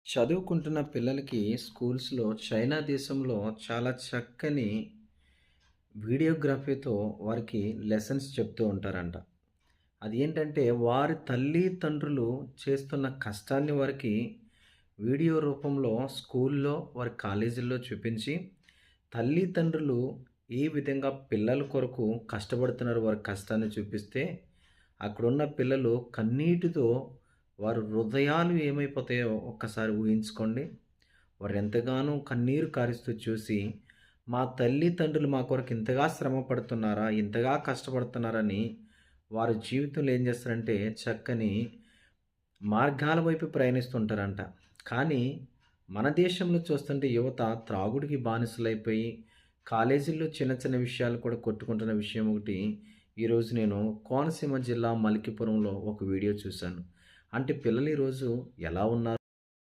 చదువుకుంటున్న పిల్లలకి స్కూల్స్‌లో చైనా దేశంలో చాలా చక్కని వీడియోగ్రఫీతో వారికి లెసన్స్ చెప్తూ ఉంటారంట. అది ఏంటంటే వారి తల్లిదండ్రులు చేస్తున్న కష్టాన్ని వారికి వీడియో రూపంలో స్కూల్లో, వారి కాలేజీల్లో చూపించి, తల్లిదండ్రులు ఏ విధంగా పిల్లల కొరకు కష్టపడుతున్నారు వారి కష్టాన్ని చూపిస్తే, అక్కడున్న పిల్లలు కన్నీటితో వారి హృదయాలు ఏమైపోతాయో ఒక్కసారి ఊహించుకోండి. వారెంతగానో కన్నీరు కారుస్తూ చూసి, మా తల్లిదండ్రులు మా కొరకు ఇంతగా శ్రమ పడుతున్నారా? ఇంతగా కష్టపడుతున్నారని వారి జీవితంలో ఏం చేస్తారంటే చక్కని మార్గాల వైపు ప్రయాణిస్తుంటారంట. కానీ మన దేశంలో చూస్తుంటే యువత త్రాగుడికి బానిసలైపోయి, కాలేజీల్లో చిన్న చిన్న విషయాలు కూడా కొట్టుకుంటున్న విషయం ఒకటి ఈరోజు నేను కోనసీమ జిల్లా మలికిపురంలో ఒక వీడియో చూశాను. అంటే పిల్లలు ఈరోజు ఎలా ఉన్నారు?